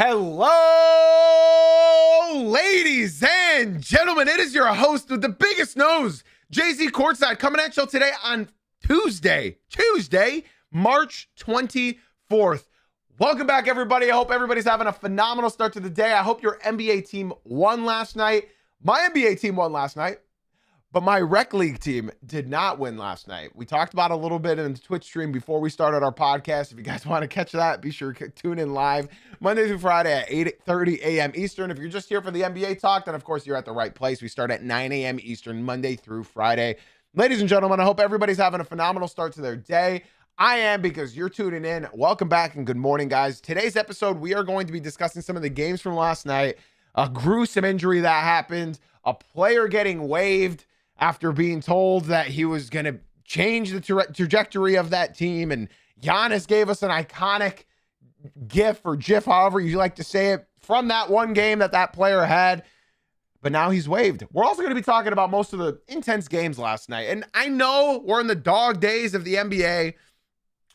Hello, ladies and gentlemen. It is your host with the biggest nose, Jay-Z Courtside, coming at you today on Tuesday, March 24th. Welcome back, everybody. I hope everybody's having a phenomenal start to the day. I hope your NBA team won last night. My NBA team won last night, but my rec league team did not win last night. We talked about it a little bit in the Twitch stream before we started our podcast. If you guys want to catch that, be sure to tune in live Monday through Friday at 8:30 a.m. Eastern. If you're just here for the NBA talk, then of course you're at the right place. We start at 9 a.m. Eastern, Monday through Friday. Ladies and gentlemen, I hope everybody's having a phenomenal start to their day. I am, because you're tuning in. Welcome back and good morning, guys. Today's episode, we are going to be discussing some of the games from last night, a gruesome injury that happened, a player getting waived after being told that he was going to change the trajectory of that team. And Giannis gave us an iconic gif or gif, however you like to say it, from that one game that player had. But now he's waived. We're also going to be talking about most of the intense games last night. And I know we're in the dog days of the NBA.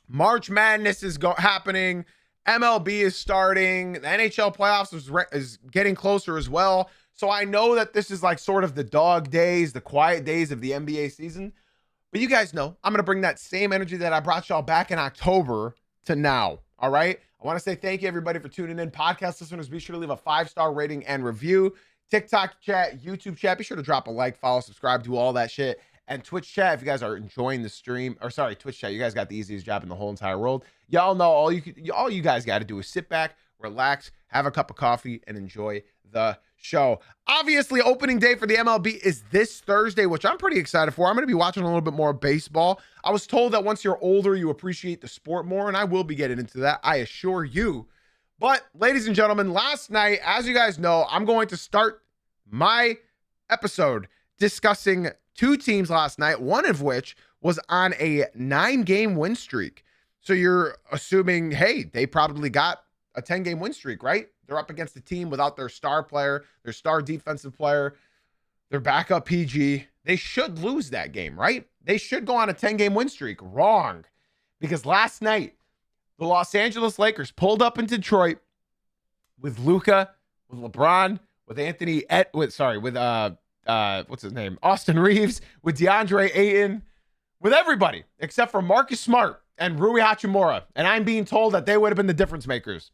March Madness is happening. MLB is starting. The NHL playoffs is getting closer as well. So I know that this is like sort of the dog days, the quiet days of the NBA season. But you guys know I'm going to bring that same energy that I brought y'all back in October to now. All right. I want to say thank you, everybody, for tuning in. Podcast listeners, be sure to leave a 5-star rating and review. TikTok chat, YouTube chat, be sure to drop a like, follow, subscribe, do all that shit. And Twitch chat, if you guys are enjoying the stream, or sorry, Twitch chat, you guys got the easiest job in the whole entire world. Y'all know all you guys got to do is sit back, relax, have a cup of coffee, and enjoy the show. Obviously, opening day for the MLB is this Thursday, which I'm pretty excited for. I'm going to be watching a little bit more baseball. I was told that once you're older, you appreciate the sport more, and I will be getting into that, I assure you. But, ladies and gentlemen, last night, as you guys know, I'm going to start my episode discussing two teams last night, one of which was on a 9-game win streak. So you're assuming, hey, they probably got a 10-game win streak, right? They're up against a team without their star player, their star defensive player, their backup PG. They should lose that game, right? They should go on a 10-game win streak. Wrong. Because last night, the Los Angeles Lakers pulled up in Detroit with Luka, with LeBron, with what's his name? Austin Reeves, with DeAndre Ayton, with everybody except for Marcus Smart and Rui Hachimura. And I'm being told that they would have been the difference makers.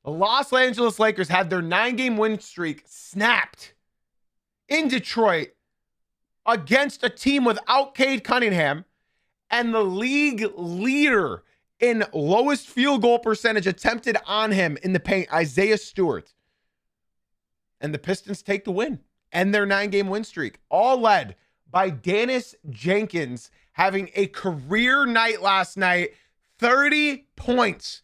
The Los Angeles Lakers had their 9-game win streak snapped in Detroit against a team without Cade Cunningham and the league leader in lowest field goal percentage attempted on him in the paint, Isaiah Stewart. And the Pistons take the win and their 9-game win streak, all led by Dennis Jenkins having a career night last night, 30 points,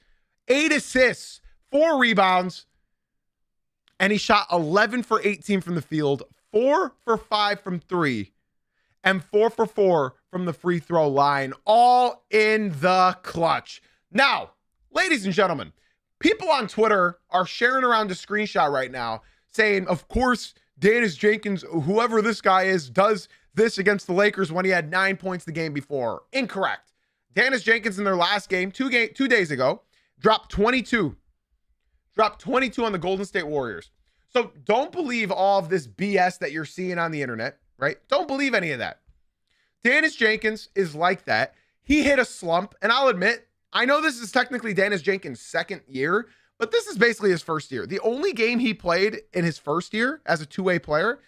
8 assists, 4 rebounds, and he shot 11 for 18 from the field, 4 for 5 from 3, and 4 for 4 from the free throw line, all in the clutch. Now, ladies and gentlemen, people on Twitter are sharing around a screenshot right now saying, of course, Dennis Jenkins, whoever this guy is, does this against the Lakers when he had 9 points the game before. Incorrect. Dennis Jenkins in their last game, 2 days ago, dropped 22. Dropped 22 on the Golden State Warriors. So don't believe all of this BS that you're seeing on the internet, right? Don't believe any of that. Dennis Jenkins is like that. He hit a slump, and I'll admit, I know this is technically Dennis Jenkins' second year, but this is basically his first year. The only game he played in his first year as a two-way player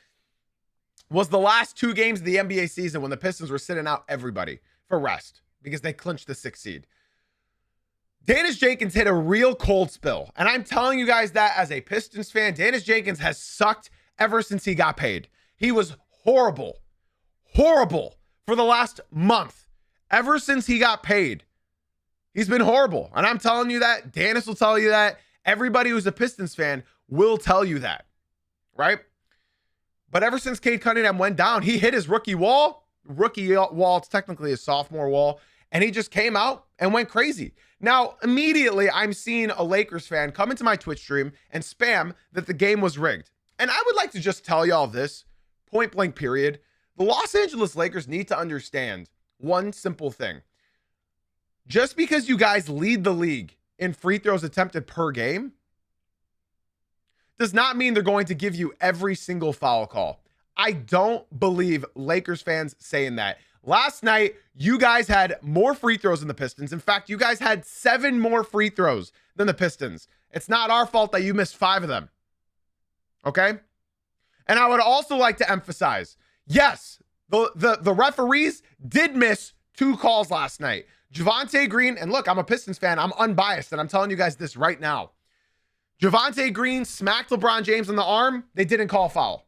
was the last 2 games of the NBA season when the Pistons were sitting out everybody for rest because they clinched the 6th seed. Dennis Jenkins hit a real cold spill. And I'm telling you guys that as a Pistons fan, Dennis Jenkins has sucked ever since he got paid. He was horrible for the last month. Ever since he got paid, he's been horrible. And I'm telling you that. Dennis will tell you that. Everybody who's a Pistons fan will tell you that, right? But ever since Cade Cunningham went down, he hit his rookie wall. It's technically his sophomore wall. And he just came out and went crazy. Now, immediately, I'm seeing a Lakers fan come into my Twitch stream and spam that the game was rigged. And I would like to just tell y'all this, point blank period. The Los Angeles Lakers need to understand one simple thing. Just because you guys lead the league in free throws attempted per game does not mean they're going to give you every single foul call. I don't believe Lakers fans saying that. Last night, you guys had more free throws than the Pistons. In fact, you guys had 7 more free throws than the Pistons. It's not our fault that you missed 5 of them. Okay? And I would also like to emphasize, yes, the referees did miss 2 calls last night. Javonte Green, and look, I'm a Pistons fan. I'm unbiased, and I'm telling you guys this right now. Javonte Green smacked LeBron James on the arm. They didn't call a foul.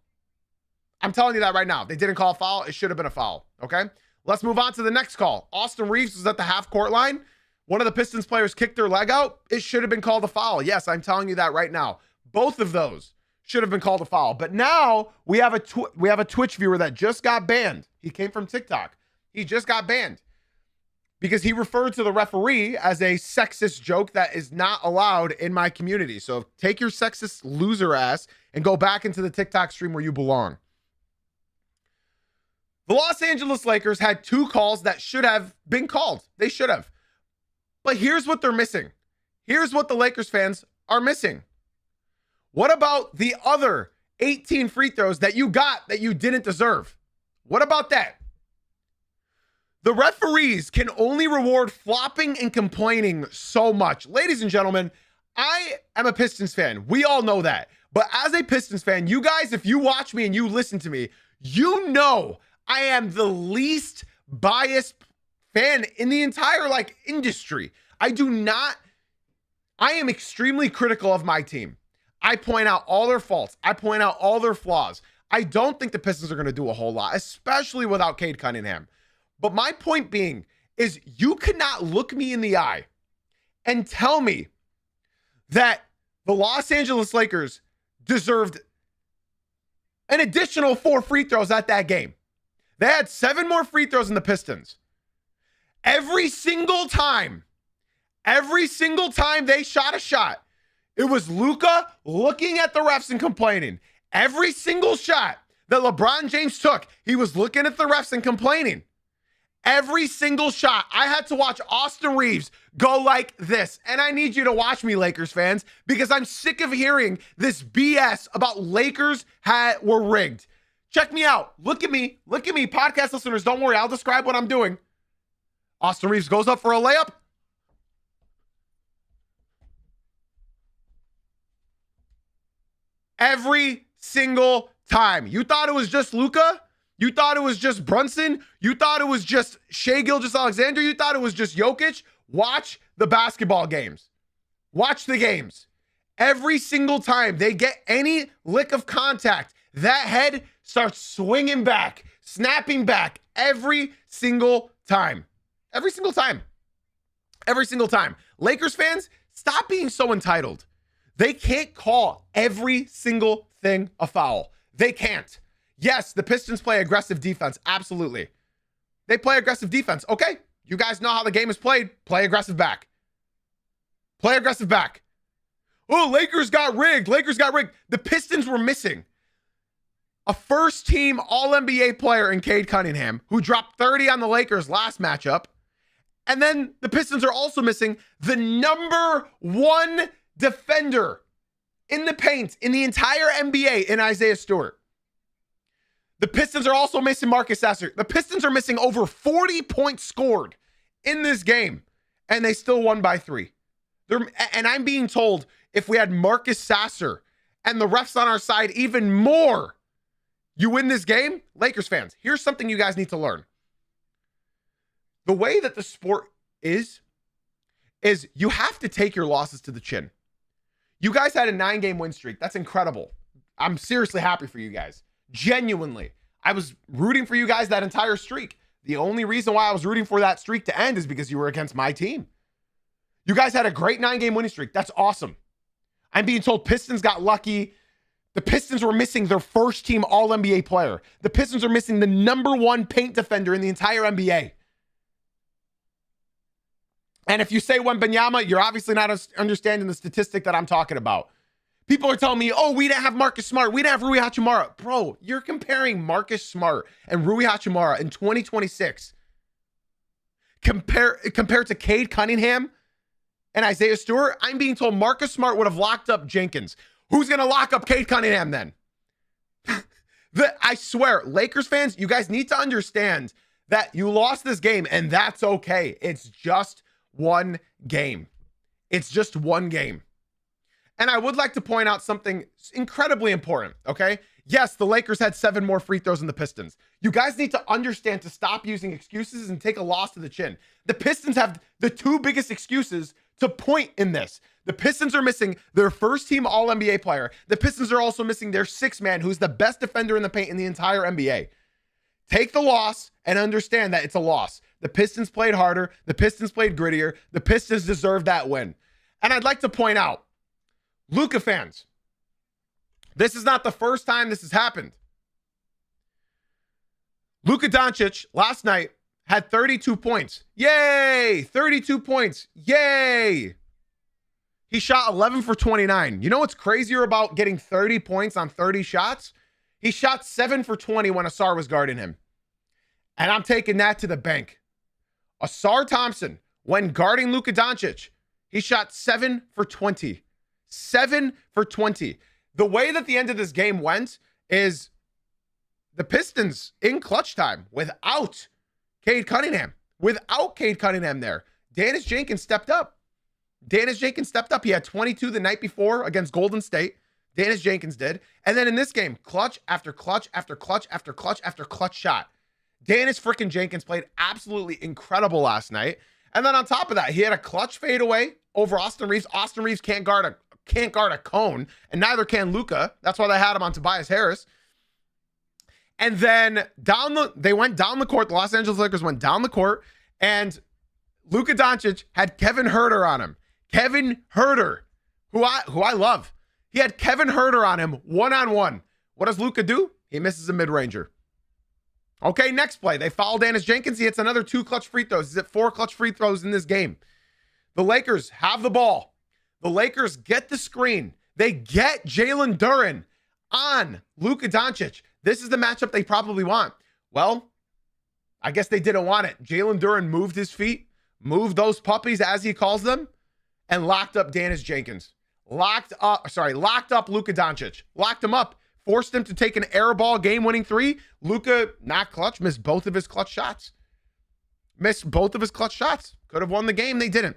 I'm telling you that right now. They didn't call a foul. It should have been a foul. Okay? Let's move on to the next call. Austin Reeves was at the half-court line. One of the Pistons players kicked their leg out. It should have been called a foul. Yes, I'm telling you that right now. Both of those should have been called a foul. But now we have a Twitch viewer that just got banned. He came from TikTok. He just got banned because he referred to the referee as a sexist joke that is not allowed in my community. So take your sexist loser ass and go back into the TikTok stream where you belong. The Los Angeles Lakers had 2 calls that should have been called. They should have. But here's what they're missing. Here's what the Lakers fans are missing. What about the other 18 free throws that you got that you didn't deserve? What about that? The referees can only reward flopping and complaining so much. Ladies and gentlemen, I am a Pistons fan. We all know that. But as a Pistons fan, you guys, if you watch me and you listen to me, you know I am the least biased fan in the entire industry. I am extremely critical of my team. I point out all their faults. I point out all their flaws. I don't think the Pistons are going to do a whole lot, especially without Cade Cunningham. But my point being is you cannot look me in the eye and tell me that the Los Angeles Lakers deserved an additional 4 free throws at that game. They had 7 more free throws than the Pistons. Every single time they shot a shot, it was Luka looking at the refs and complaining. Every single shot that LeBron James took, he was looking at the refs and complaining. Every single shot. I had to watch Austin Reeves go like this. And I need you to watch me, Lakers fans, because I'm sick of hearing this BS about Lakers were rigged. Check me out. Look at me. Look at me. Podcast listeners, don't worry. I'll describe what I'm doing. Austin Reeves goes up for a layup. Every single time. You thought it was just Luka? You thought it was just Brunson? You thought it was just Shai Gilgeous-Alexander? You thought it was just Jokic? Watch the basketball games. Watch the games. Every single time they get any lick of contact, that head starts swinging back, snapping back every single time. Every single time. Every single time. Lakers fans, stop being so entitled. They can't call every single thing a foul. They can't. Yes, the Pistons play aggressive defense. Absolutely. They play aggressive defense. Okay, you guys know how the game is played. Play aggressive back. Play aggressive back. Oh, Lakers got rigged. Lakers got rigged. The Pistons were missing a first-team All-NBA player in Cade Cunningham, who dropped 30 on the Lakers last matchup. And then the Pistons are also missing the number 1 defender in the paint in the entire NBA in Isaiah Stewart. The Pistons are also missing Marcus Sasser. The Pistons are missing over 40 points scored in this game, and they still won by 3. And I'm being told if we had Marcus Sasser and the refs on our side even more, you win this game. Lakers fans, here's something you guys need to learn. The way that the sport is you have to take your losses to the chin. You guys had a 9-game win streak. That's incredible. I'm seriously happy for you guys. Genuinely. I was rooting for you guys that entire streak. The only reason why I was rooting for that streak to end is because you were against my team. You guys had a great 9-game winning streak. That's awesome. I'm being told Pistons got lucky. The Pistons were missing their first-team All-NBA player. The Pistons are missing the number 1 paint defender in the entire NBA. And if you say Wembanyama, you're obviously not understanding the statistic that I'm talking about. People are telling me, oh, we didn't have Marcus Smart. We didn't have Rui Hachimura. Bro, you're comparing Marcus Smart and Rui Hachimura in 2026 compared to Cade Cunningham and Isaiah Stewart. I'm being told Marcus Smart would have locked up Jenkins. Who's going to lock up Cade Cunningham then? I swear, Lakers fans, you guys need to understand that you lost this game, and that's okay. It's just one game. It's just one game. And I would like to point out something incredibly important, okay? Yes, the Lakers had 7 more free throws than the Pistons. You guys need to understand to stop using excuses and take a loss to the chin. The Pistons have the 2 biggest excuses to point in this. The Pistons are missing their first team All-NBA player. The Pistons are also missing their 6th man, who's the best defender in the paint in the entire NBA. Take the loss and understand that it's a loss. The Pistons played harder. The Pistons played grittier. The Pistons deserve that win. And I'd like to point out, Luka fans, this is not the first time this has happened. Luka Doncic last night had 32 points. Yay! 32 points. Yay! He shot 11 for 29. You know what's crazier about getting 30 points on 30 shots? He shot 7 for 20 when Asar was guarding him. And I'm taking that to the bank. Asar Thompson, when guarding Luka Doncic, he shot 7 for 20. 7 for 20. The way that the end of this game went is the Pistons in clutch time without Cade Cunningham. Without Cade Cunningham there. Dennis Jenkins stepped up. He had 22 the night before against Golden State. Dennis Jenkins did. And then in this game, clutch after clutch after clutch after clutch after clutch shot. Dennis freaking Jenkins played absolutely incredible last night. And then on top of that, he had a clutch fadeaway over Austin Reeves. Austin Reeves can't guard a cone, and neither can Luka. That's why they had him on Tobias Harris. And then they went down the court. The Los Angeles Lakers went down the court, and Luka Doncic had Kevin Huerter on him. Kevin Huerter, who I love. He had Kevin Huerter on him one-on-one. What does Luka do? He misses a mid-ranger. Okay, next play. They foul Dennis Jenkins. He hits another 2 clutch free throws. He's at 4 clutch free throws in this game. The Lakers have the ball. The Lakers get the screen. They get Jalen Duren on Luka Doncic. This is the matchup they probably want. Well, I guess they didn't want it. Jalen Duren moved his feet, moved those puppies, as he calls them, and locked up Dennis Jenkins. Locked up Luka Doncic. Locked him up. Forced him to take an air ball game-winning 3. Luka, not clutch, missed both of his clutch shots. Could have won the game. They didn't.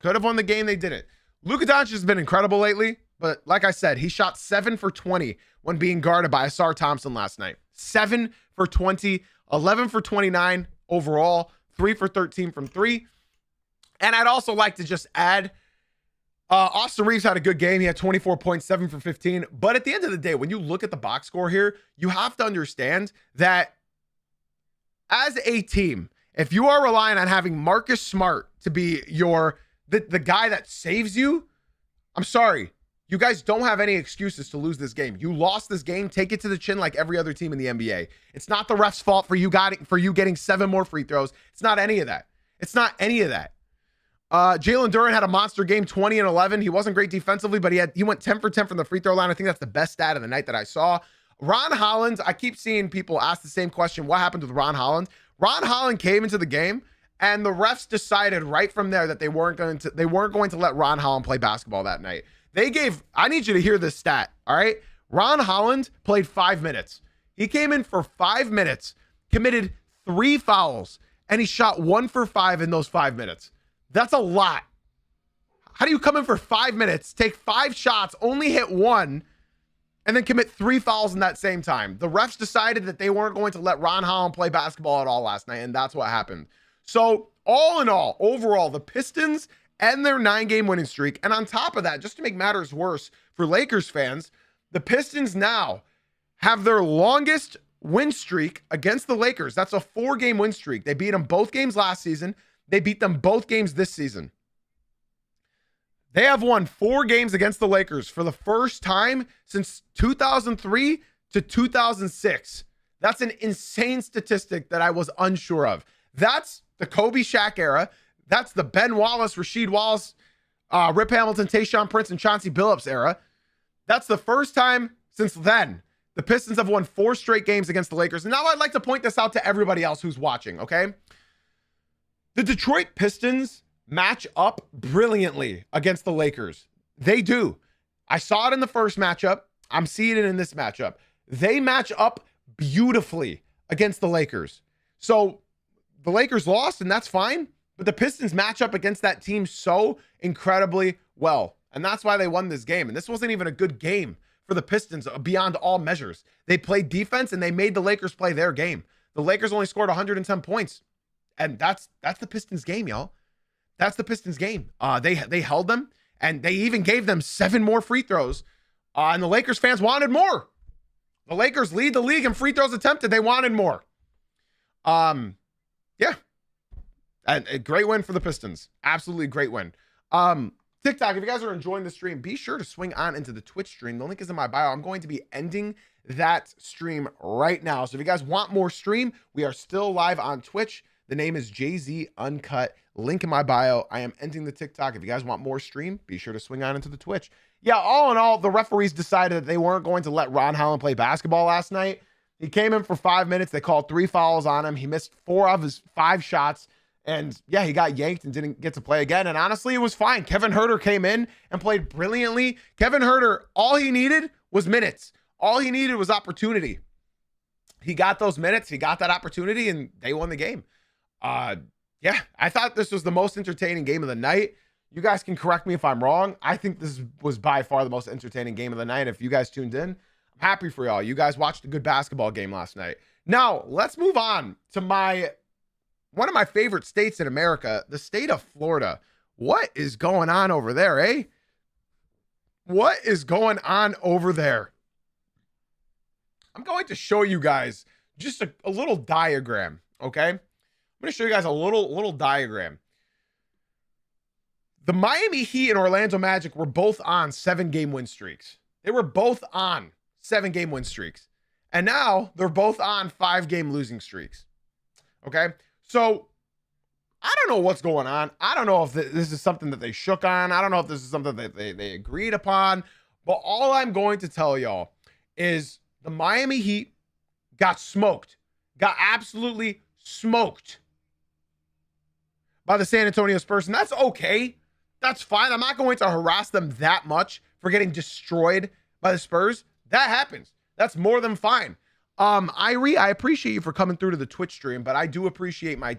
Luka Doncic has been incredible lately, but like I said, he shot 7 for 20 when being guarded by Asar Thompson last night. 7 for 20, 11 for 29 overall, 3 for 13 from 3. And I'd also like to just add, Austin Reeves had a good game. He had 24 points, 7 for 15. But at the end of the day, when you look at the box score here, you have to understand that as a team, if you are relying on having Marcus Smart to be the guy that saves you, I'm sorry. You guys don't have any excuses to lose this game. You lost this game. Take it to the chin like every other team in the NBA. It's not the ref's fault for you getting 7 more free throws. It's not any of that. Jalen Duren had a monster game, 20 and 11. He wasn't great defensively, but he went 10 for 10 from the free throw line. I think that's the best stat of the night that I saw. Ron Holland, I keep seeing people ask the same question. What happened with Ron Holland? Ron Holland came into the game, and the refs decided right from there that they weren't going to let Ron Holland play basketball that night. I need you to hear this stat, all right? Ron Holland played 5 minutes. He came in for 5 minutes, committed 3 fouls, and he shot 1 for 5 in those 5 minutes. That's a lot. How do you come in for 5 minutes, take 5 shots, only hit 1, and then commit 3 fouls in that same time? The refs decided that they weren't going to let Ron Holland play basketball at all last night, and that's what happened. So all in all, overall, the Pistons end their 9-game winning streak. And on top of that, just to make matters worse for Lakers fans, the Pistons now have their longest win streak against the Lakers. That's a 4-game win streak. They beat them both games last season. They beat them both games this season. They have won 4 games against the Lakers for the first time since 2003 to 2006. That's an insane statistic that I was unsure of. That's the Kobe Shaq era. That's the Ben Wallace, Rasheed Wallace, Rip Hamilton, Tayshaun Prince, and Chauncey Billups era. That's the first time since then the Pistons have won 4 straight games against the Lakers. And now I'd like to point this out to everybody else who's watching, okay? The Detroit Pistons match up brilliantly against the Lakers. They do. I saw it in the first matchup. I'm seeing it in this matchup. They match up beautifully against the Lakers. So the Lakers lost, and that's fine. But the Pistons match up against that team so incredibly well. And that's why they won this game. And this wasn't even a good game for the Pistons beyond all measures. They played defense, and they made the Lakers play their game. The Lakers only scored 110 points. And that's the Pistons game, y'all. That's the Pistons game. They held them, and they even gave them 7 more free throws. And the Lakers fans wanted more. The Lakers lead the league in free throws attempted. They wanted more. Yeah. And a great win for the Pistons. Absolutely great win. TikTok, if you guys are enjoying the stream, be sure to swing on into the Twitch stream. The link is in my bio. I'm going to be ending that stream right now. So if you guys want more stream, we are still live on Twitch. The name is JZ Uncut. Link in my bio. I am ending the TikTok. If you guys want more stream, be sure to swing on into the Twitch. Yeah, all in all, the referees decided that they weren't going to let Ron Holland play basketball last night. He came in for 5 minutes. They called 3 fouls on him. He missed 4 of his 5 shots. And yeah, he got yanked and didn't get to play again. And honestly, it was fine. Kevin Huerter came in and played brilliantly. Kevin Huerter, all he needed was minutes. All he needed was opportunity. He got those minutes. He got that opportunity, and they won the game. Yeah, I thought this was the most entertaining game of the night. You guys can correct me if I'm wrong. I think this was by far the most entertaining game of the night. If you guys tuned in, I'm happy for y'all. You guys watched a good basketball game last night. Now, let's move on to one of my favorite states in America, the state of Florida. What is going on over there, eh? What is going on over there? I'm going to show you guys just a little diagram, okay? I'm going to show you guys a little diagram. The Miami Heat and Orlando Magic were both on 7-game win streaks. They were both on 7-game win streaks. And now they're both on 5-game losing streaks. Okay? So I don't know what's going on. I don't know if this is something that they shook on. I don't know if this is something that they agreed upon. But all I'm going to tell y'all is the Miami Heat got smoked. Got absolutely smoked by the San Antonio Spurs. And that's okay. That's fine. I'm not going to harass them that much for getting destroyed by the Spurs. That happens. That's more than fine. Irie, I appreciate you for coming through to the Twitch stream, but I do appreciate my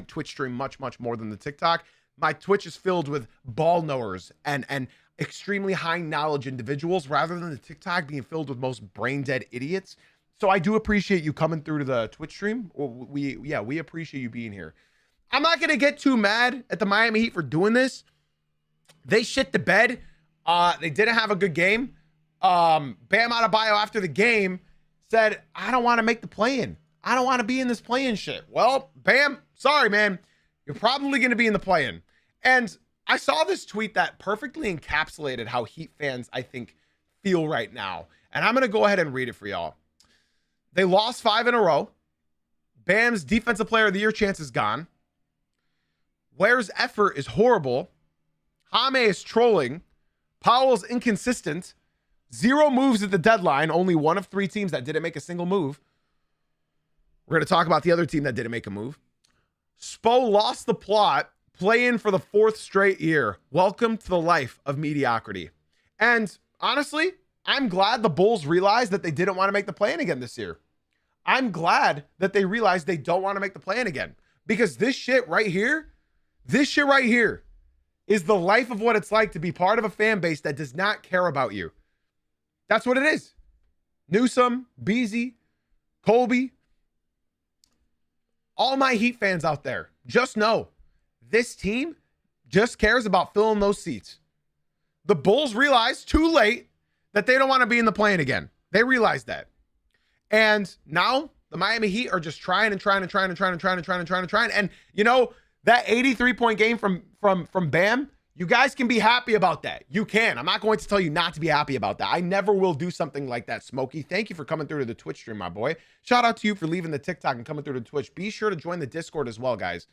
Twitch stream much more than the TikTok. My Twitch is filled with ball knowers and extremely high knowledge individuals rather than the TikTok being filled with most brain dead idiots. So I do appreciate you coming through to the Twitch stream. We appreciate you being here. I'm not going to get too mad at the Miami Heat for doing this. They shit the bed. They didn't have a good game. Bam Adebayo after the game said, I don't want to make the play-in. I don't want to be in this play-in shit. Well, Bam, sorry, man. You're probably going to be in the play-in. And I saw this tweet that perfectly encapsulated how Heat fans, I think, feel right now. And I'm going to go ahead and read it for y'all. They lost 5 in a row. Bam's Defensive Player of the Year chance is gone. Ware's effort is horrible. Hame is trolling. Powell's inconsistent. 0 moves at the deadline. Only 1 of 3 teams that didn't make a single move. We're going to talk about the other team that didn't make a move. Spo lost the plot. Play in for the 4th straight year. Welcome to the life of mediocrity. And honestly, I'm glad the Bulls realized that they didn't want to make the play-in again this year. I'm glad that they realized they don't want to make the play-in again. Because this shit right here is the life of what it's like to be part of a fan base that does not care about you. That's what it is. Newsom, Beasley, Colby, all my Heat fans out there, just know this team just cares about filling those seats. The Bulls realized too late that they don't want to be in the play-in again. They realized that. And now the Miami Heat are just trying. And you know, that 83-point game from Bam, you guys can be happy about that. You can. I'm not going to tell you not to be happy about that. I never will do something like that, Smokey. Thank you for coming through to the Twitch stream, my boy. Shout out to you for leaving the TikTok and coming through to Twitch. Be sure to join the Discord as well, guys.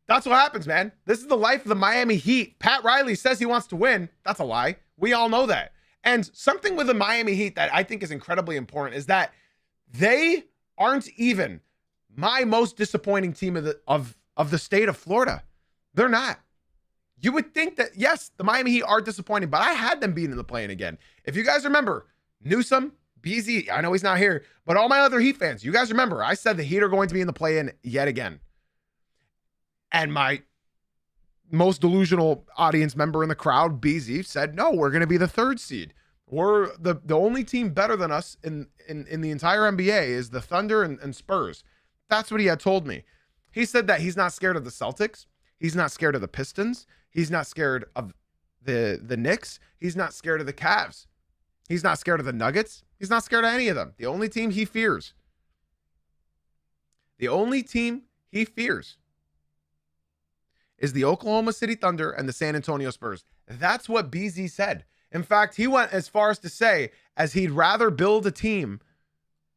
That's what happens, man. This is the life of the Miami Heat. Pat Riley says he wants to win. That's a lie. We all know that. And something with the Miami Heat that I think is incredibly important is that they aren't even my most disappointing team of the state of Florida. They're not. You would think that, yes, the Miami Heat are disappointing, but I had them being in the play-in again. If you guys remember, Newsom, BZ, I know he's not here, but all my other Heat fans, you guys remember, I said the Heat are going to be in the play-in yet again. And my most delusional audience member in the crowd, BZ, said, no, we're going to be the 3rd seed. We're the only team better than us in the entire NBA is the Thunder and Spurs. That's what he had told me. He said that he's not scared of the Celtics. He's not scared of the Pistons. He's not scared of the Knicks. He's not scared of the Cavs. He's not scared of the Nuggets. He's not scared of any of them. The only team he fears is the Oklahoma City Thunder and the San Antonio Spurs. That's what BZ said. In fact, he went as far as to say as he'd rather build a team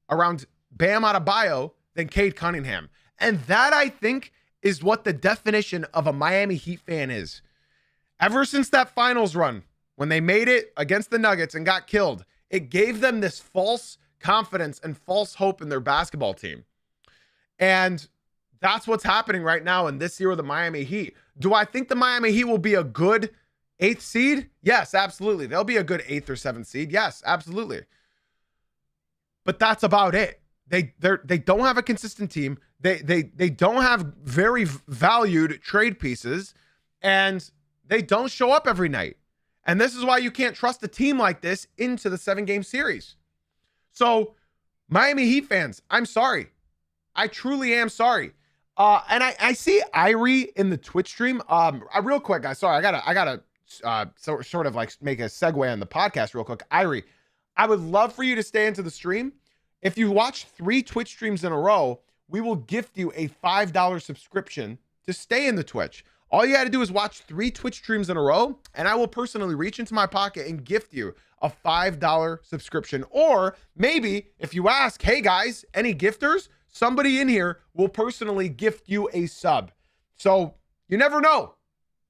around Bam Adebayo than Cade Cunningham. And that, I think, is what the definition of a Miami Heat fan is. Ever since that finals run, when they made it against the Nuggets and got killed, it gave them this false confidence and false hope in their basketball team. And that's what's happening right now in this year with the Miami Heat. Do I think the Miami Heat will be a good 8th seed? Yes, absolutely. They'll be a good 8th or 7th seed. Yes, absolutely. But that's about it. They don't have a consistent team. They don't have very valued trade pieces, and they don't show up every night. And this is why you can't trust a team like this into the 7-game series. So, Miami Heat fans, I'm sorry. I truly am sorry. And I see Irie in the Twitch stream. Real quick, guys. Sorry, I gotta sort of like make a segue on the podcast real quick. Irie, I would love for you to stay into the stream. If you watch 3 Twitch streams in a row, we will gift you a $5 subscription to stay in the Twitch. All you got to do is watch 3 Twitch streams in a row, and I will personally reach into my pocket and gift you a $5 subscription. Or maybe if you ask, hey guys, any gifters? Somebody in here will personally gift you a sub. So you never know.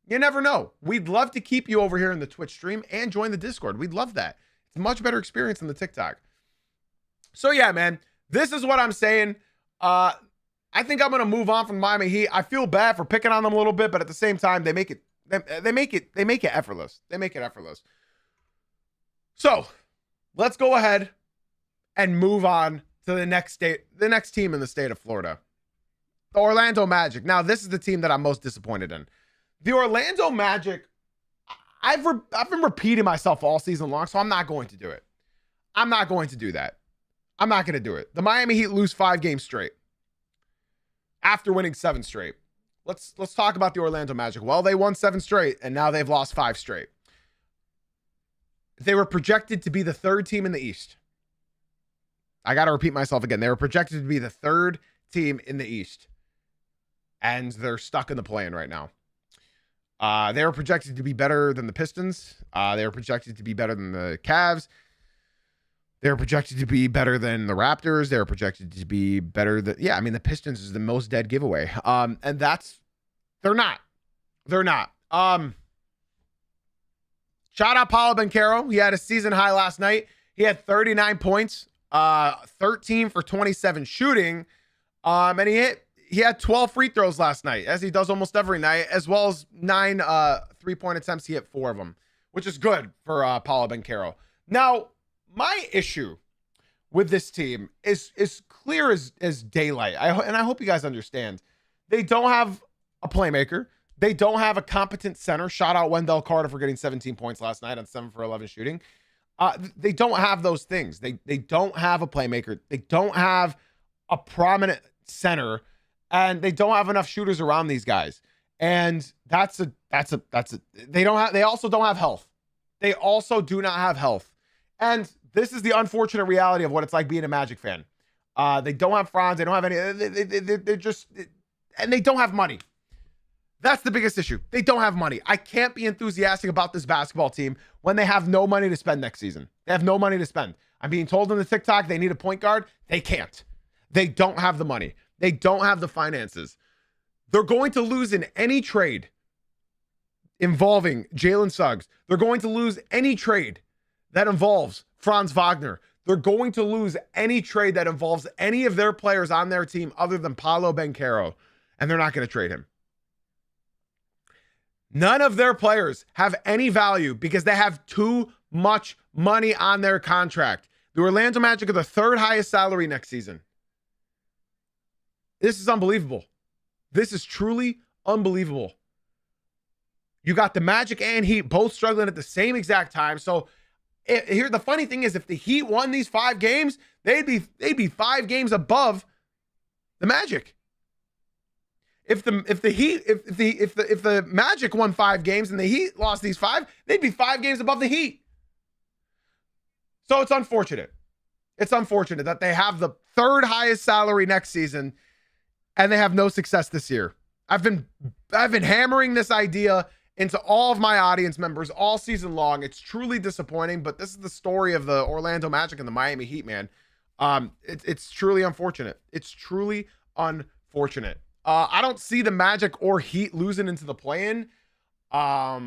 You never know. We'd love to keep you over here in the Twitch stream and join the Discord. We'd love that. It's a much better experience than the TikTok. So yeah, man, this is what I'm saying. I think I'm going to move on from Miami Heat. I feel bad for picking on them a little bit, but at the same time, they make it effortless. They make it effortless. So let's go ahead and move on to the next team in the state of Florida, the Orlando Magic. Now, this is the team that I'm most disappointed in. The Orlando Magic, I've been repeating myself all season long, so I'm not going to do it. I'm not going to do that. I'm not going to do it. The Miami Heat lose 5 games straight after winning 7 straight. Let's talk about the Orlando Magic. Well, they won 7 straight, and now they've lost 5 straight. They were projected to be the 3rd team in the East. I got to repeat myself again. They were projected to be the 3rd team in the East, and they're stuck in the play-in right now. They were projected to be better than the Pistons. They were projected to be better than the Cavs. They were projected to be better than the Raptors. They were projected to be better than, the Pistons is the most dead giveaway. And they're not. Shout out Paolo Banchero. He had a season high last night. He had 39 points, 13 for 27 shooting. And he had 12 free throws last night, as he does almost every night, as well as 9 3-point attempts. He hit 4 of them, which is good for Paolo Banchero. Now, my issue with this team is clear as daylight. And I hope you guys understand. They don't have a playmaker. They don't have a competent center. Shout out Wendell Carter for getting 17 points last night on 7 for 11 shooting. They don't have those things. They don't have a playmaker. They don't have a prominent center, and they don't have enough shooters around these guys. And they also don't have health. They also do not have health. And this is the unfortunate reality of what it's like being a Magic fan. They don't have Franz. They don't have any. And they don't have money. That's the biggest issue. They don't have money. I can't be enthusiastic about this basketball team when they have no money to spend next season. They have no money to spend. I'm being told in the TikTok they need a point guard. They can't. They don't have the money. They don't have the finances. They're going to lose in any trade involving Jalen Suggs. They're going to lose any trade that involves Franz Wagner. They're going to lose any trade that involves any of their players on their team other than Paolo Banchero, and they're not going to trade him. None of their players have any value because they have too much money on their contract. The Orlando Magic are the third highest salary next season. This is unbelievable. This is truly unbelievable. You got the Magic and Heat both struggling at the same exact time. So here, the funny thing is, if the Heat won these 5 games, they'd be 5 games above the Magic. If the Magic won 5 games and the Heat lost these 5, they'd be 5 games above the Heat. So it's unfortunate. It's unfortunate that they have the third highest salary next season and they have no success this year. I've been hammering this idea into all of my audience members all season long. It's truly disappointing, but this is the story of the Orlando Magic and the Miami Heat, man. It's truly unfortunate. It's truly unfortunate. I don't see the Magic or Heat losing into the play-in. I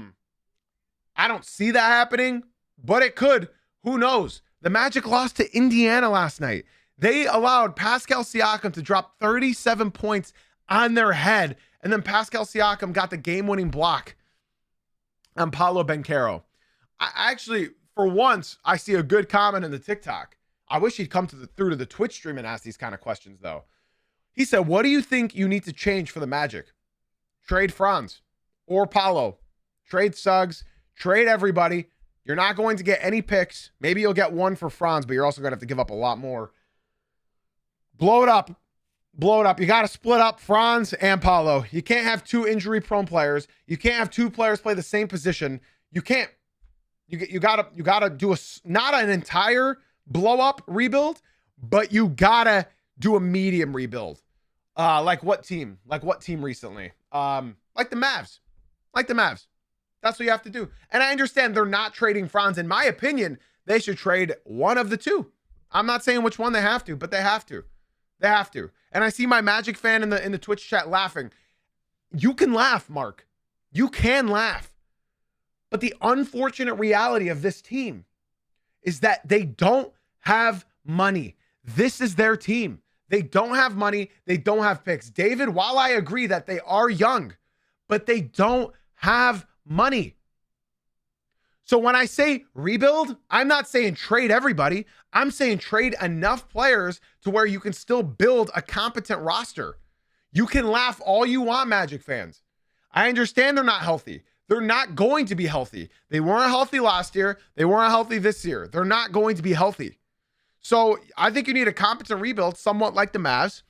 don't see that happening, but it could. Who knows? The Magic lost to Indiana last night. They allowed Pascal Siakam to drop 37 points on their head, and then Pascal Siakam got the game-winning block on Paolo Banchero. I actually, for once, I see a good comment in the TikTok. I wish he'd come through to the Twitch stream and ask these kind of questions, though. He said, what do you think you need to change for the Magic? Trade Franz or Paolo. Trade Suggs. Trade everybody. You're not going to get any picks. Maybe you'll get one for Franz, but you're also going to have to give up a lot more. Blow it up. Blow it up. You got to split up Franz and Paolo. You can't have 2 injury-prone players. You can't have 2 players play the same position. You can't. You gotta do not an entire blow-up rebuild, but you gotta do a medium rebuild. Like what team? Like what team recently? Like the Mavs. Like the Mavs. That's what you have to do. And I understand they're not trading Franz. In my opinion, they should trade one of the 2. I'm not saying which one they have to, but they have to. They have to. And I see my Magic fan in the Twitch chat laughing. You can laugh, Mark. You can laugh. But the unfortunate reality of this team is that they don't have money. This is their team. They don't have money. They don't have picks. David, while I agree that they are young, but they don't have money. So when I say rebuild, I'm not saying trade everybody. I'm saying trade enough players to where you can still build a competent roster. You can laugh all you want, Magic fans. I understand they're not healthy. They're not going to be healthy. They weren't healthy last year. They weren't healthy this year. They're not going to be healthy. So I think you need a competent rebuild, somewhat like the Mavs,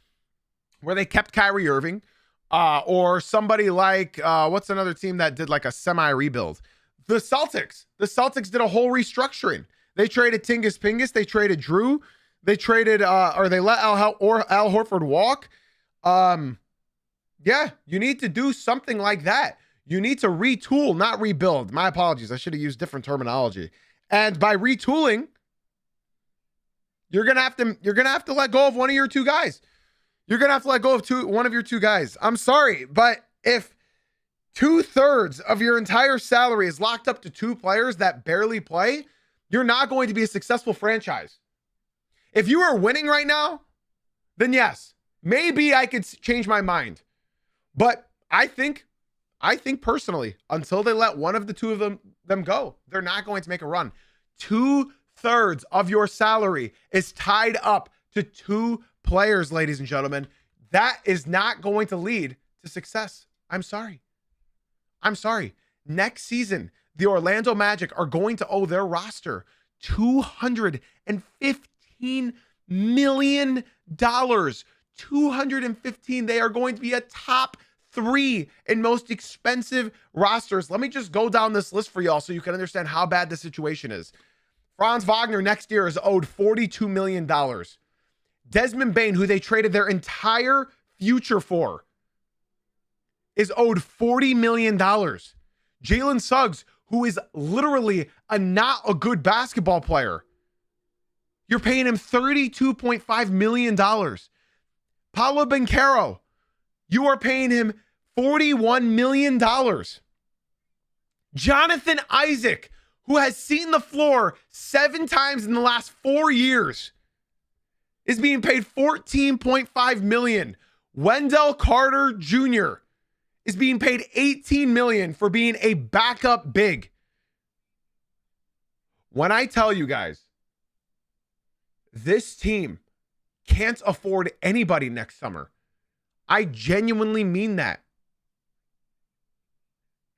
where they kept Kyrie Irving, or somebody like, what's another team that did like a semi-rebuild? The Celtics. The Celtics did a whole restructuring. They traded Tingus Pingus. They traded Drew. They traded, or they let Al Horford walk. Yeah, you need to do something like that. You need to retool, not rebuild. My apologies. I should have used different terminology. And by retooling, you're gonna have to let go of one of your 2 guys. You're gonna have to let go of one of your 2 guys. I'm sorry, but if 2/3 of your entire salary is locked up to 2 players that barely play, you're not going to be a successful franchise. If you are winning right now, then yes, maybe I could change my mind. But I think personally, until they let one of the 2 of them go, they're not going to make a run. 2/3 of your salary is tied up to 2 players, ladies and gentlemen. That is not going to lead to success. I'm sorry. Next season, the Orlando Magic are going to owe their roster $215 million. 215. They are going to be a top 3 in most expensive rosters. Let me just go down this list for y'all so you can understand how bad the situation is. Franz Wagner next year is owed $42 million. Desmond Bane, who they traded their entire future for, is owed $40 million. Jalen Suggs, who is literally not a good basketball player, you're paying him $32.5 million. Paolo Banchero, you are paying him $41 million. Jonathan Isaac, who has seen the floor 7 times in the last 4 years, is being paid $14.5 million. Wendell Carter Jr. is being paid $18 million for being a backup big. When I tell you guys, this team can't afford anybody next summer, I genuinely mean that.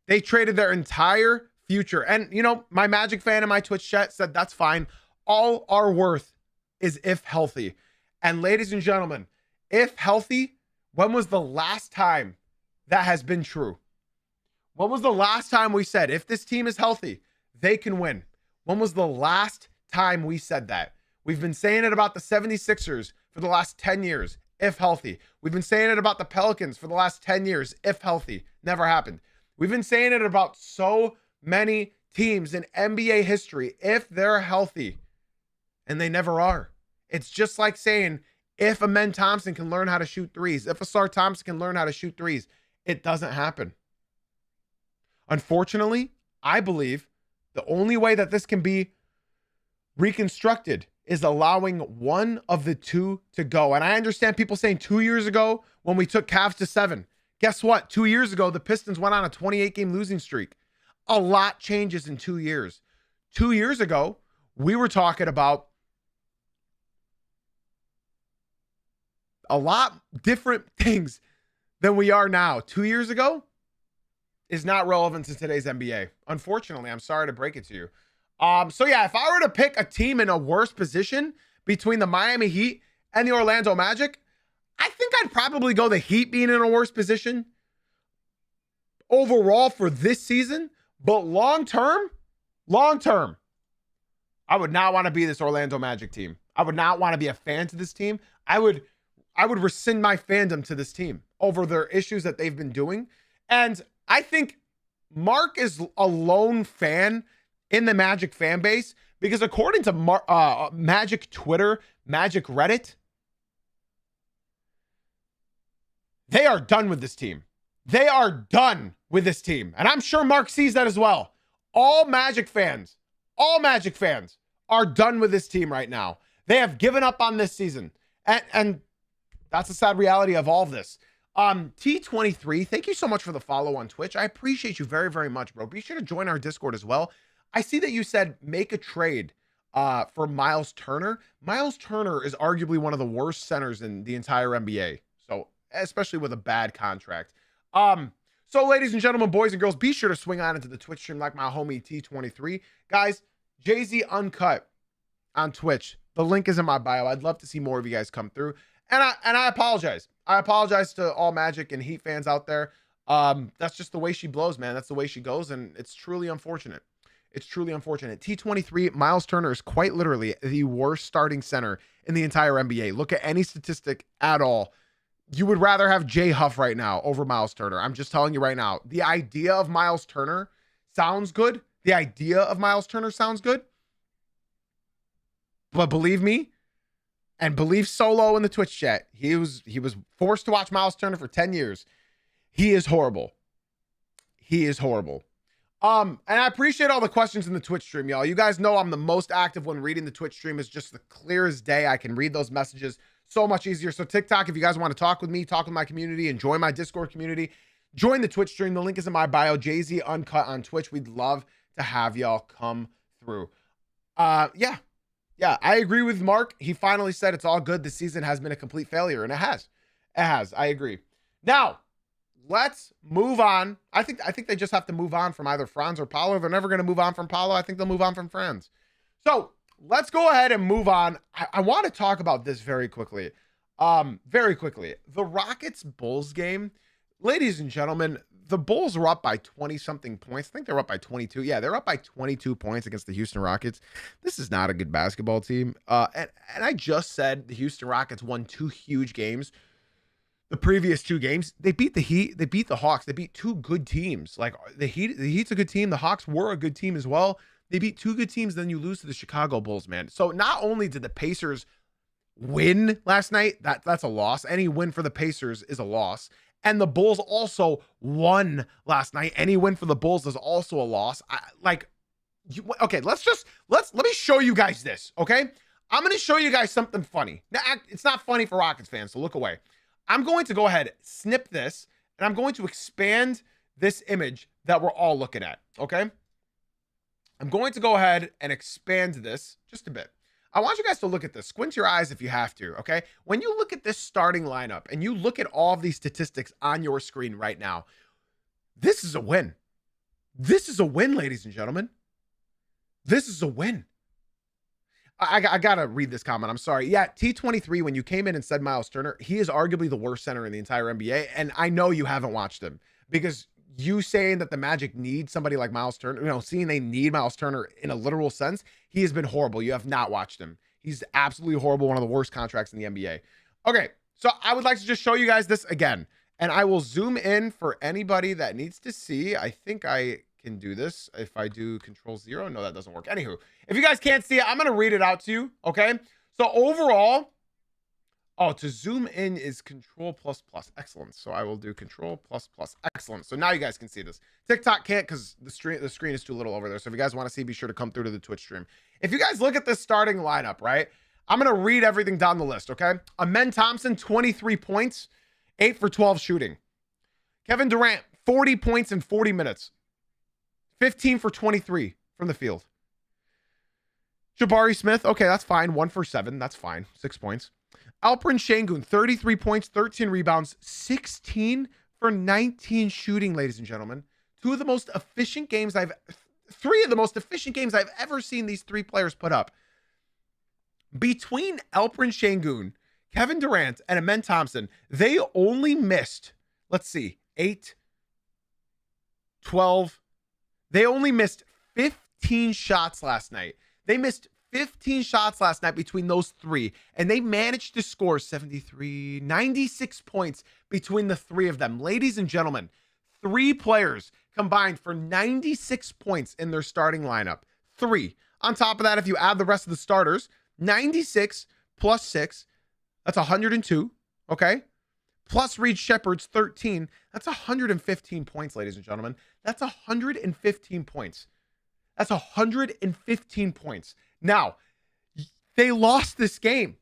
They traded their entire future. And, you know, my Magic fan in my Twitch chat said that's fine. All our worth is if healthy. And ladies and gentlemen, if healthy, when was the last time that has been true? When was the last time we said, if this team is healthy, they can win? When was the last time we said that? We've been saying it about the 76ers for the last 10 years, if healthy. We've been saying it about the Pelicans for the last 10 years, if healthy. Never happened. We've been saying it about so many teams in NBA history, if they're healthy, and they never are. It's just like saying, if Amen Thompson can learn how to shoot threes, if Asar Thompson can learn how to shoot threes, it doesn't happen. Unfortunately, I believe the only way that this can be reconstructed is allowing one of the two to go. And I understand people saying 2 years ago when we took Cavs to 7, guess what? 2 years ago, the Pistons went on a 28-game losing streak. A lot changes in 2 years. 2 years ago, we were talking about a lot different things than we are now. 2 years ago is not relevant to today's NBA. Unfortunately, I'm sorry to break it to you. So yeah, if I were to pick a team in a worse position between the Miami Heat and the Orlando Magic, I think I'd probably go the Heat being in a worse position overall for this season. But long term, I would not want to be this Orlando Magic team. I would not want to be a fan to this team. I would rescind my fandom to this team over their issues that they've been doing. And I think Mark is a lone fan in the Magic fan base because according to Magic Twitter, Magic Reddit, they are done with this team. They are done with this team. And I'm sure Mark sees that as well. All Magic fans are done with this team right now. They have given up on this season. And that's the sad reality of all of this. T23, thank you so much for the follow on Twitch. I appreciate you very, very much, bro. Be sure to join our Discord as well. I see that you said make a trade for Miles Turner. Miles Turner is arguably one of the worst centers in the entire NBA. So, especially with a bad contract. So ladies and gentlemen, boys and girls, be sure to swing on into the Twitch stream like my homie T23. Guys, Jay-Z Uncut on Twitch. The link is in my bio. I'd love to see more of you guys come through. And I apologize. I apologize to all Magic and Heat fans out there. That's just the way she blows, man. That's the way she goes, and it's truly unfortunate. It's truly unfortunate. T23, Miles Turner is quite literally the worst starting center in the entire NBA. Look at any statistic at all. You would rather have Jay Huff right now over Miles Turner. I'm just telling you right now. The idea of Miles Turner sounds good. The idea of Miles Turner sounds good. But believe me, and believe Solo in the Twitch chat, he was forced to watch Miles Turner for 10 years. He is horrible. He is horrible. And I appreciate all the questions in the Twitch stream, y'all. You guys know I'm the most active when reading the Twitch stream. Is just the clear as day. I can read those messages so much easier. So TikTok, if you guys want to talk with me, talk with my community, and join my Discord community, join the Twitch stream. The link is in my bio. Jay-Z Uncut on Twitch. We'd love to have y'all come through. Yeah, I agree with Mark. He finally said it's all good. This season has been a complete failure, and it has. It has. I agree. Now, let's move on. I think they just have to move on from either Franz or Paolo. They're never going to move on from Paolo. I think they'll move on from Franz. So let's go ahead and move on. I want to talk about this very quickly. Very quickly. The Rockets-Bulls game. Ladies and gentlemen, the Bulls were up by 20-something points. I think they're up by 22. Yeah, they're up by 22 points against the Houston Rockets. This is not a good basketball team. And I just said the Houston Rockets won 2 huge games. The previous 2 games, they beat the Heat, they beat the Hawks, they beat 2 good teams. Like the Heat's a good team, the Hawks were a good team as well. They beat 2 good teams, then you lose to the Chicago Bulls, man. So not only did the Pacers win last night, that's a loss. Any win for the Pacers is a loss. And the Bulls also won last night. Any win for the Bulls is also a loss. Okay, let me show you guys this, okay? I'm going to show you guys something funny. Now, it's not funny for Rockets fans, so look away. I'm going to go ahead, snip this, and And I'm going to expand this image that we're all looking at, okay? I'm going to go ahead and expand this just a bit. I want you guys to look at this. Squint your eyes if you have to, okay? When you look at this starting lineup and you look at all of these statistics on your screen right now, this is a win. This is a win, ladies and gentlemen. This is a win. I gotta read this comment. I'm sorry. Yeah, T23, when you came in and said Miles Turner, he is arguably the worst center in the entire NBA. And I know you haven't watched him because you saying that the Magic need somebody like Miles Turner, you know, seeing they need Miles Turner in a literal sense, he has been horrible. You have not watched him. He's absolutely horrible. One of the worst contracts in the NBA. Okay, so I would like to just show you guys this again. And I will zoom in for anybody that needs to see. I think I can do this if I do Control-0. No, that doesn't work. Anywho, if you guys can't see it, I'm going to read it out to you, okay? So overall, to zoom in is Control++. Excellent. So I will do Control++. Excellent. So now you guys can see this. TikTok can't because the screen is too little over there. So if you guys want to see, be sure to come through to the Twitch stream. If you guys look at this starting lineup, right? I'm going to read everything down the list, okay? Amen Thompson, 23 points, 8 for 12 shooting. Kevin Durant, 40 points in 40 minutes. 15 for 23 from the field. Jabari Smith, okay, that's fine. 1 for 7, that's fine. 6 points. Alperen Şengün, 33 points, 13 rebounds, 16 for 19 shooting, ladies and gentlemen. Three of the most efficient games I've ever seen these three players put up. Between Alperen Şengün, Kevin Durant, and Amen Thompson, they only missed, let's see, 8, 12. They only missed 15 shots last night. They missed 15 shots last night between those three, and they managed to score 96 points between the three of them. Ladies and gentlemen, three players combined for 96 points in their starting lineup. Three. On top of that, if you add the rest of the starters, 96 plus 6, that's 102, okay? Plus Reed Shepherd's 13, that's 115 points, ladies and gentlemen. That's 115 points. That's 115 points. Now, they lost this game.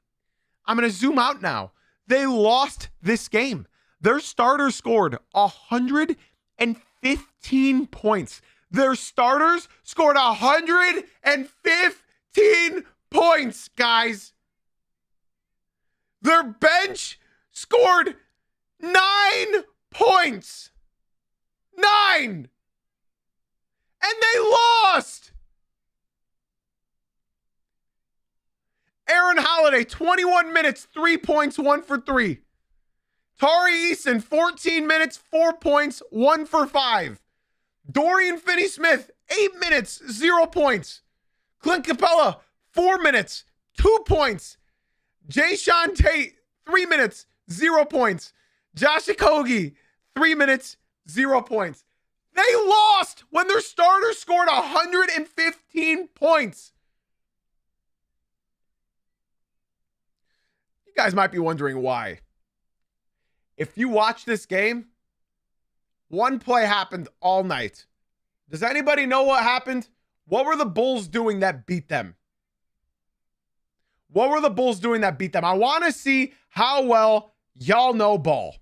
I'm going to zoom out now. They lost this game. Their starters scored 115 points. Their starters scored 115 points, guys. Their bench scored 9 points. 9. And they lost. Aaron Holiday, 21 minutes, 3 points, 1 for 3. Tari Eason, 14 minutes, 4 points, 1 for 5. Dorian Finney-Smith, 8 minutes, 0 points. Clint Capella, 4 minutes, 2 points. Jayshawn Tate, 3 minutes, 0 points. Josh Okogie, 3 minutes, 0 points. They lost when their starters scored 115 points. You guys might be wondering why. If you watch this game, one play happened all night. Does anybody know what happened? What were the Bulls doing that beat them? What were the Bulls doing that beat them? I want to see how well y'all know ball.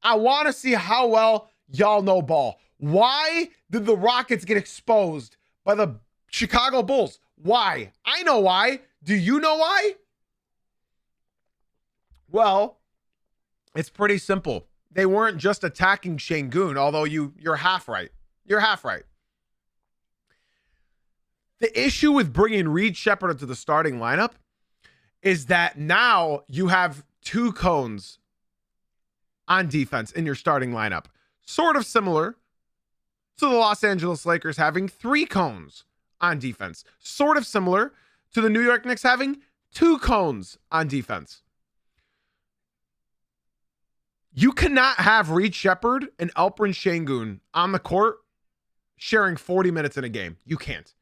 I want to see how well y'all know ball. Why did the Rockets get exposed by the Chicago Bulls? Why? I know why. Do you know why? Well, it's pretty simple. They weren't just attacking Şengün, although you're half right. You're half right. The issue with bringing Reed Shepherd into the starting lineup is that now you have 2 cones on defense in your starting lineup. Sort of similar to the Los Angeles Lakers having 3 cones on defense. Sort of similar to the New York Knicks having 2 cones on defense. You cannot have Reed Shepherd and Alperen Şengün on the court sharing 40 minutes in a game. You can't.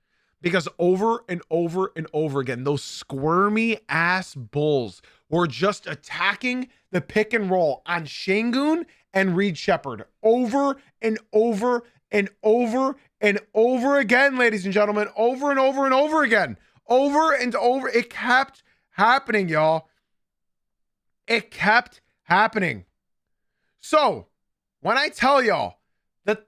Because over and over and over again, those squirmy ass Bulls were just attacking the pick and roll on Şengün and Reed Shepherd over and over and over and over again, ladies and gentlemen, over and over and over again, over and over. It kept happening, y'all. It kept happening. So When I tell y'all that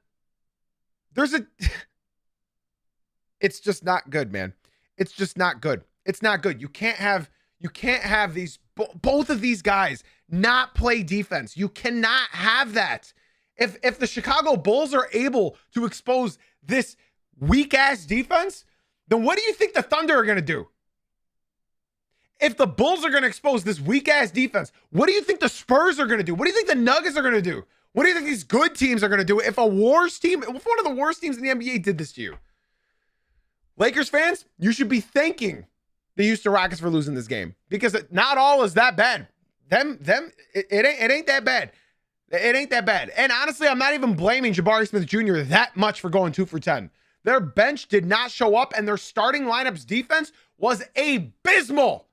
it's just not good, man. It's just not good. It's not good. You can't have these both of these guys not play defense. You cannot have that. If the Chicago Bulls are able to expose this weak ass defense, then what do you think the Thunder are going to do? If the Bulls are going to expose this weak ass defense, what do you think the Spurs are going to do? What do you think the Nuggets are going to do? What do you think these good teams are going to do if one of the worst teams in the NBA did this to you? Lakers fans, you should be thanking the Houston Rockets for losing this game, because not all is that bad. It ain't that bad. It ain't that bad. And honestly, I'm not even blaming Jabari Smith Jr. that much for going 2 for 10. Their bench did not show up, and their starting lineup's defense was abysmal.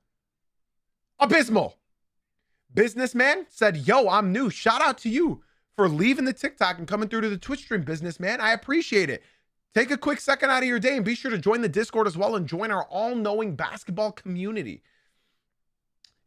Abysmal. Businessman said, yo, I'm new. Shout out to you for leaving the TikTok and coming through to the Twitch stream, businessman. I appreciate it. Take a quick second out of your day and be sure to join the Discord as well and join our all-knowing basketball community.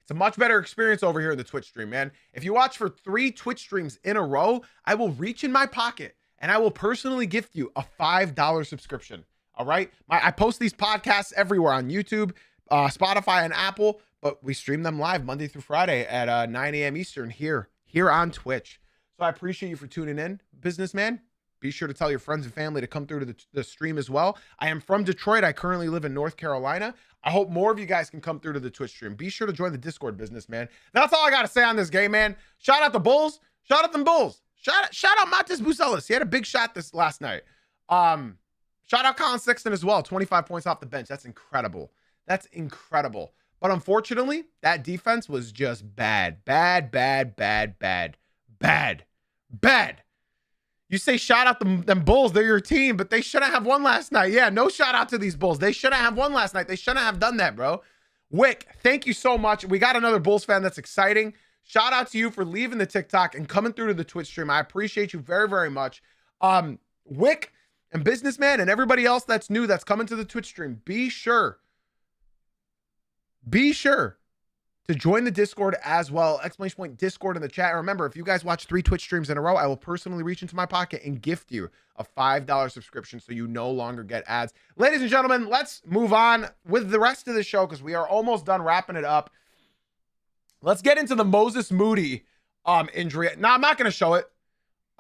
It's a much better experience over here in the Twitch stream, man. If you watch for 3 Twitch streams in a row, I will reach in my pocket and I will personally gift you a $5 subscription. All right? I post these podcasts everywhere on YouTube, Spotify, and Apple, but we stream them live Monday through Friday at 9 a.m. Eastern here on Twitch. So I appreciate you for tuning in, businessman. Be sure to tell your friends and family to come through to the stream as well. I am from Detroit. I currently live in North Carolina. I hope more of you guys can come through to the Twitch stream. Be sure to join the Discord, businessman. That's all I got to say on this game, man. Shout out the Bulls. Shout out them Bulls. Shout out Matis Bucelis. He had a big shot this last night. Shout out Colin Sexton as well. 25 points off the bench. That's incredible. That's incredible. But unfortunately, that defense was just bad. Bad. You say shout out them Bulls, they're your team, but they shouldn't have won last night. Yeah, no shout out to these Bulls. They shouldn't have won last night. They shouldn't have done that, bro. Wick, thank you so much. We got another Bulls fan. That's exciting. Shout out to you for leaving the TikTok and coming through to the Twitch stream. I appreciate you very, very much. Wick and Businessman and everybody else that's new that's coming to the Twitch stream, be sure to join the Discord as well. Exclamation point Discord in the chat. And remember, if you guys watch 3 Twitch streams in a row, I will personally reach into my pocket and gift you a $5 subscription so you no longer get ads. Ladies and gentlemen, let's move on with the rest of the show because we are almost done wrapping it up. Let's get into the Moses Moody injury. Now, I'm not going to show it.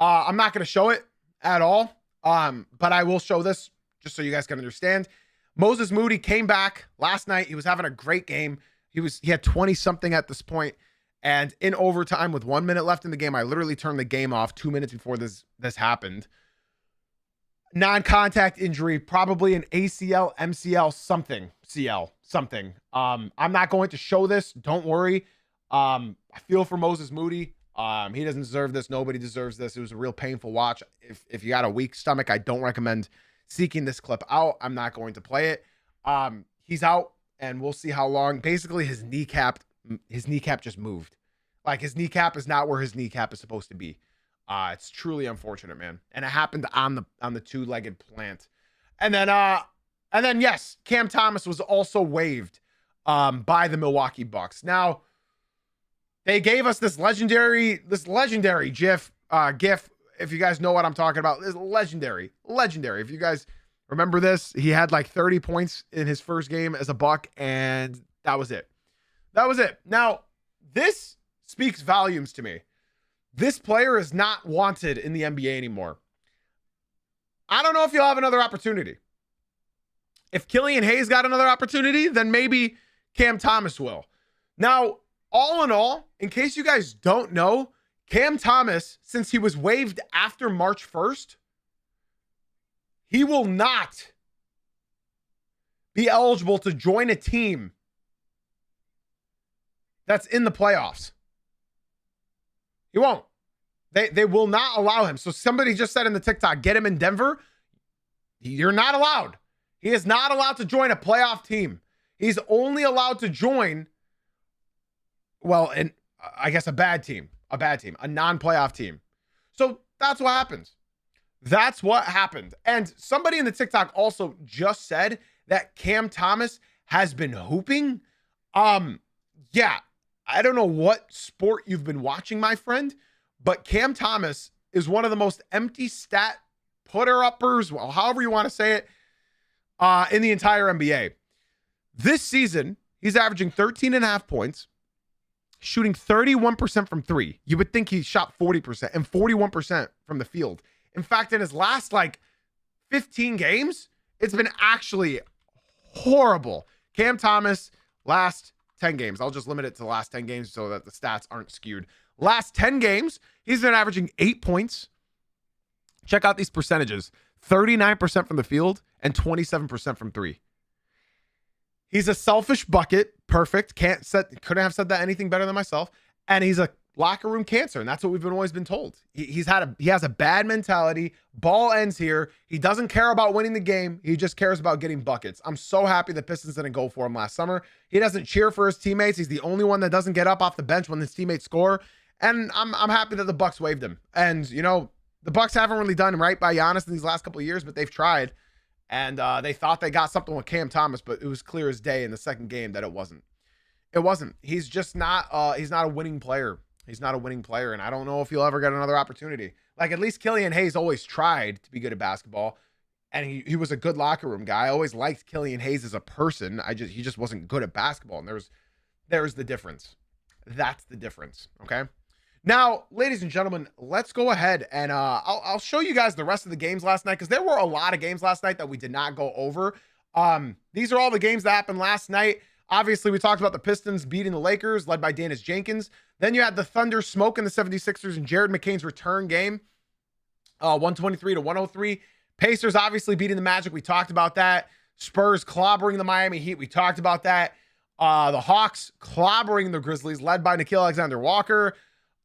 I'm not going to show it at all. But I will show this just so you guys can understand. Moses Moody came back last night. He was having a great game. He had 20 something at this point, and in overtime with 1 minute left in the game, I literally turned the game off 2 minutes before this happened. Non-contact injury, probably an ACL, MCL, something, CL, something. I'm not going to show this. Don't worry. I feel for Moses Moody. He doesn't deserve this. Nobody deserves this. It was a real painful watch. If you got a weak stomach, I don't recommend seeking this clip out. I'm not going to play it. He's out. And we'll see how long. Basically, his kneecap just moved. Like, his kneecap is not where his kneecap is supposed to be. It's truly unfortunate, man. And it happened on the 2-legged plant. And then yes, Cam Thomas was also waived by the Milwaukee Bucks. Now, they gave us this legendary GIF. If you guys know what I'm talking about, it's legendary. If you guys remember this, he had like 30 points in his first game as a Buck, and that was it. Now, this speaks volumes to me. This player is not wanted in the NBA anymore. I don't know if you'll have another opportunity. If Killian Hayes got another opportunity, then maybe Cam Thomas will. Now, all in all, in case you guys don't know, Cam Thomas, since he was waived after March 1st, he will not be eligible to join a team that's in the playoffs. He won't. They will not allow him. So somebody just said in the TikTok, get him in Denver. You're not allowed. He is not allowed to join a playoff team. He's only allowed to join, well, I guess a non-playoff team. So that's what happens. That's what happened. And somebody in the TikTok also just said that Cam Thomas has been hooping. Yeah, I don't know what sport you've been watching, my friend, but Cam Thomas is one of the most empty stat putter-uppers, well, however you want to say it, in the entire NBA. This season, he's averaging 13.5 points, shooting 31% from three. You would think he shot 40% and 41% from the field. In fact, in his last 15 games, it's been actually horrible. Cam Thomas, last 10 games. I'll just limit it to the last 10 games so that the stats aren't skewed. Last 10 games, he's been averaging 8 points. Check out these percentages. 39% from the field and 27% from three. He's a selfish bucket. Perfect. Couldn't have said that anything better than myself. And he's a locker room cancer, and that's what we've always been told. He has a bad mentality. Ball ends here. He doesn't care about winning the game. He just cares about getting buckets. I'm so happy the Pistons didn't go for him last summer. He doesn't cheer for his teammates. He's the only one that doesn't get up off the bench when his teammates score. And I'm happy that the Bucks waived him. And the Bucks haven't really done right by Giannis in these last couple of years, but they've tried. And they thought they got something with Cam Thomas, but it was clear as day in the second game that it wasn't. It wasn't. He's just not. He's not a winning player. He's not a winning player, and I don't know if he'll ever get another opportunity. At least Killian Hayes always tried to be good at basketball, and he was a good locker room guy. I always liked Killian Hayes as a person. He just wasn't good at basketball, and there's the difference. That's the difference. Okay. Now, ladies and gentlemen, let's go ahead and I'll show you guys the rest of the games last night, because there were a lot of games last night that we did not go over. These are all the games that happened last night. Obviously, we talked about the Pistons beating the Lakers, led by Danis Jenkins. Then you had the Thunder smoking the 76ers and Jared McCain's return game, 123-103. Pacers obviously beating the Magic. We talked about that. Spurs clobbering the Miami Heat. We talked about that. The Hawks clobbering the Grizzlies, led by Nickeil Alexander-Walker.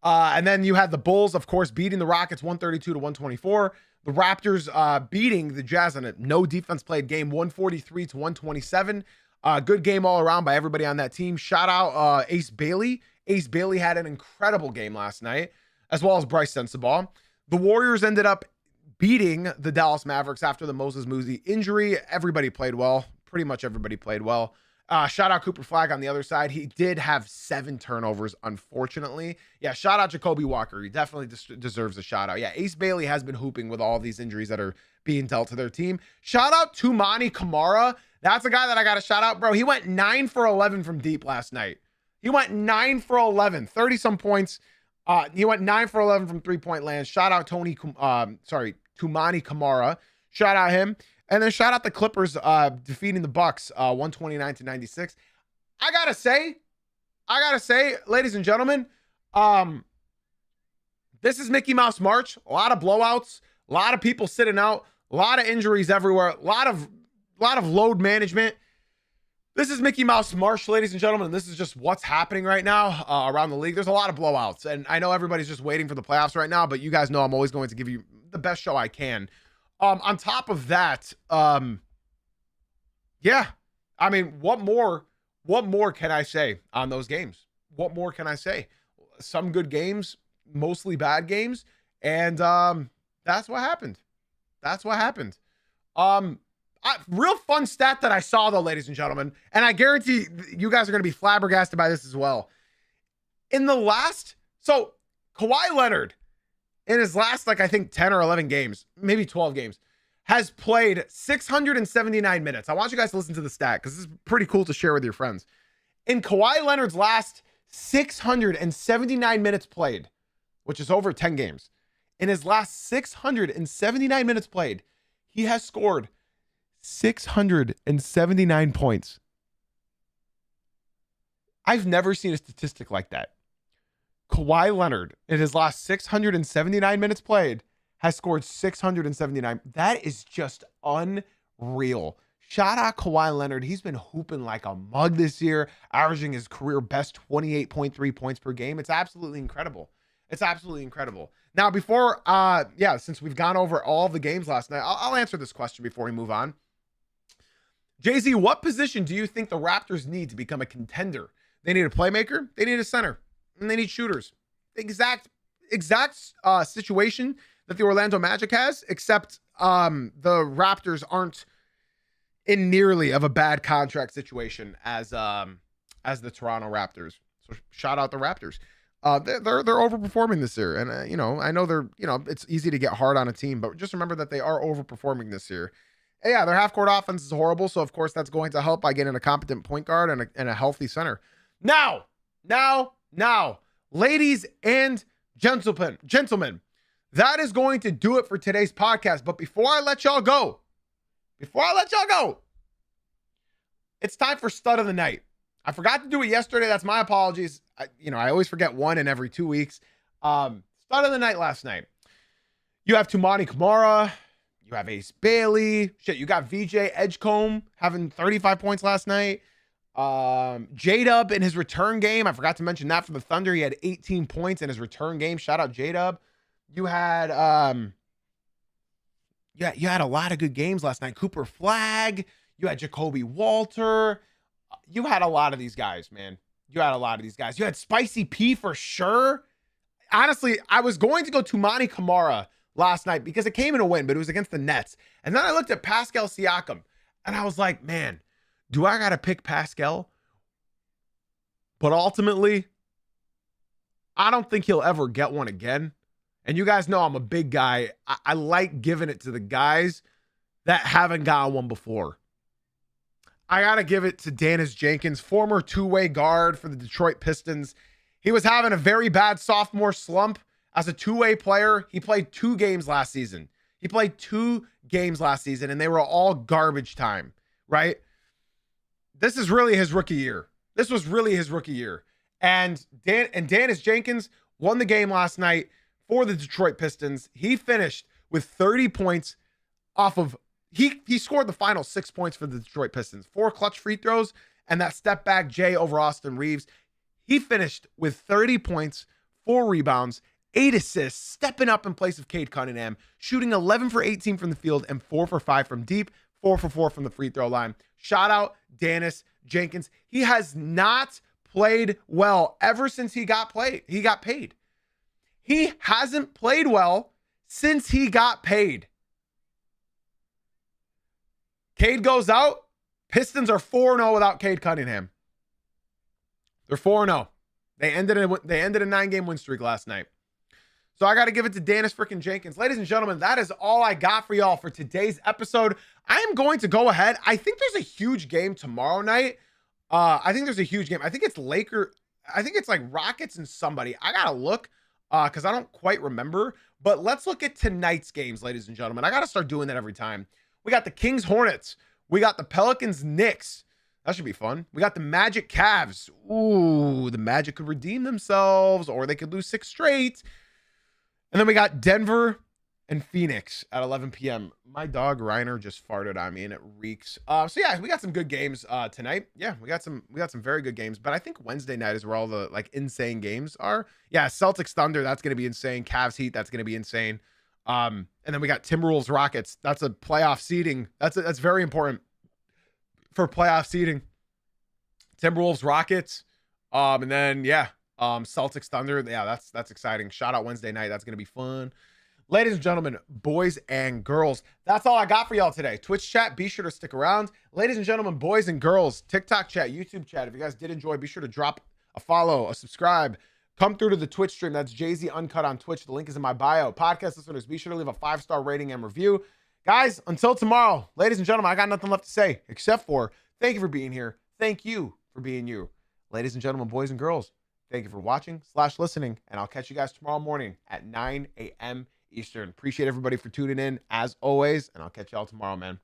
And then you had the Bulls, of course, beating the Rockets 132-124. The Raptors beating the Jazz on a no defense played game, 143-127. Good game all around by everybody on that team. Shout out Ace Bailey. Ace Bailey had an incredible game last night, as well as Bryce Sensabaugh. The Warriors ended up beating the Dallas Mavericks after the Moses Moody injury. Everybody played well. Pretty much everybody played well. Shout out Cooper Flagg on the other side. He did have 7 turnovers, unfortunately. Yeah, shout out Jacoby Walker. He definitely deserves a shout out. Yeah, Ace Bailey has been hooping with all these injuries that are being dealt to their team. Shout out Toumani Camara. That's a guy that I got to shout out, bro. He went 9 for 11 from deep last night. He went 9 for 11, 30-some points. He went 9 for 11 from three-point land. Shout out Toumani Camara. Shout out him. And then shout out the Clippers defeating the Bucks 129-96. I gotta say, ladies and gentlemen, this is Mickey Mouse March. A lot of blowouts, a lot of people sitting out, a lot of injuries everywhere, a lot of load management. This is Mickey Mouse March, ladies and gentlemen, and this is just what's happening right now around the league. There's a lot of blowouts, and I know everybody's just waiting for the playoffs right now, but you guys know I'm always going to give you the best show I can. On top of that, yeah, I mean, what more can I say on those games? What more can I say? Some good games, mostly bad games, and that's what happened. That's what happened. Real fun stat that I saw, though, ladies and gentlemen, and I guarantee you guys are going to be flabbergasted by this as well. So Kawhi Leonard, in his last, I think 10 or 11 games, maybe 12 games, has played 679 minutes. I want you guys to listen to the stat because this is pretty cool to share with your friends. In Kawhi Leonard's last 679 minutes played, which is over 10 games, in his last 679 minutes played, he has scored 679 points. I've never seen a statistic like that. Kawhi Leonard, in his last 679 minutes played, has scored 679. That is just unreal. Shout out Kawhi Leonard. He's been hooping like a mug this year, averaging his career best 28.3 points per game. It's absolutely incredible. It's absolutely incredible. Now, before, since we've gone over all the games last night, I'll answer this question before we move on. Jay-Z, what position do you think the Raptors need to become a contender? They need a playmaker, they need a center, and they need shooters. Exact situation that the Orlando Magic has, except the Raptors aren't in nearly of a bad contract situation as the Toronto Raptors. So shout out the Raptors. They're overperforming this year, and I know it's easy to get hard on a team, but just remember that they are overperforming this year. And yeah, their half court offense is horrible, so of course that's going to help by getting a competent point guard and a healthy center. Now, ladies and gentlemen, that is going to do it for today's podcast. But before I let y'all go, it's time for Stud of the Night. I forgot to do it yesterday. That's my apologies. I always forget one in every 2 weeks. Stud of the Night last night. You have Tumani Kamara. You have Ace Bailey. Shit, you got VJ Edgecombe having 35 points last night. J-Dub in his return game. I forgot to mention that for the Thunder. He had 18 points in his return game. Shout out J-Dub. You had you had a lot of good games last night. Cooper Flagg. You had Jacoby Walter. You had a lot of these guys, man. You had Spicy P for sure. Honestly, I was going to go Tumani Kamara last night because it came in a win, but it was against the Nets. And then I looked at Pascal Siakam, and I was like, man, do I got to pick Pascal? But ultimately, I don't think he'll ever get one again. And you guys know I'm a big guy. I like giving it to the guys that haven't gotten one before. I got to give it to Dennis Jenkins, former two-way guard for the Detroit Pistons. He was having a very bad sophomore slump as a two-way player. He played 2 games last season. And they were all garbage time, right? This is really his rookie year. This was really his rookie year. And Dennis Jenkins won the game last night for the Detroit Pistons. He finished with 30 points off of he scored the final 6 points for the Detroit Pistons, 4 clutch free throws, and that step back J over Austin Reeves. He finished with 30 points, 4 rebounds, 8 assists, stepping up in place of Cade Cunningham, shooting 11 for 18 from the field and 4 for 5 from deep, 4 for 4 from the free throw line. Shout out Dennis Jenkins. He has not played well ever since he got paid. He hasn't played well since he got paid. Cade goes out. Pistons are 4-0 without Cade Cunningham. They're 4-0. They ended a 9-game win streak last night. So I got to give it to Dennis freaking Jenkins. Ladies and gentlemen, that is all I got for y'all for today's episode. I am going to go ahead. I think there's a huge game tomorrow night. I think it's like Rockets and somebody. I got to look because I don't quite remember. But let's look at tonight's games, ladies and gentlemen. I got to start doing that every time. We got the Kings Hornets. We got the Pelicans Knicks. That should be fun. We got the Magic Cavs. Ooh, the Magic could redeem themselves, or they could lose 6 straight. And then we got Denver and Phoenix at 11 p.m. My dog Reiner just farted on me, and it reeks. So yeah, we got some good games tonight. Yeah, we got some very good games. But I think Wednesday night is where all the insane games are. Yeah, Celtics Thunder, that's gonna be insane. Cavs Heat, that's gonna be insane. And then we got Timberwolves Rockets. That's a playoff seeding. That's very important for playoff seeding. Timberwolves Rockets. And then Celtics Thunder. Yeah, that's exciting. Shout out Wednesday night. That's gonna be fun. Ladies and gentlemen, boys and girls, that's all I got for y'all today. Twitch chat, be sure to stick around. Ladies and gentlemen, boys and girls, TikTok chat, YouTube chat, if you guys did enjoy, be sure to drop a follow, a subscribe. Come through to the Twitch stream. That's Jay-Z Uncut on Twitch. The link is in my bio. Podcast listeners, be sure to leave a 5-star rating and review. Guys, until tomorrow, ladies and gentlemen, I got nothing left to say except for thank you for being here. Thank you for being you. Ladies and gentlemen, boys and girls, thank you for watching/listening, and I'll catch you guys tomorrow morning at 9 a.m. Eastern. Appreciate everybody for tuning in as always, and I'll catch y'all tomorrow, man.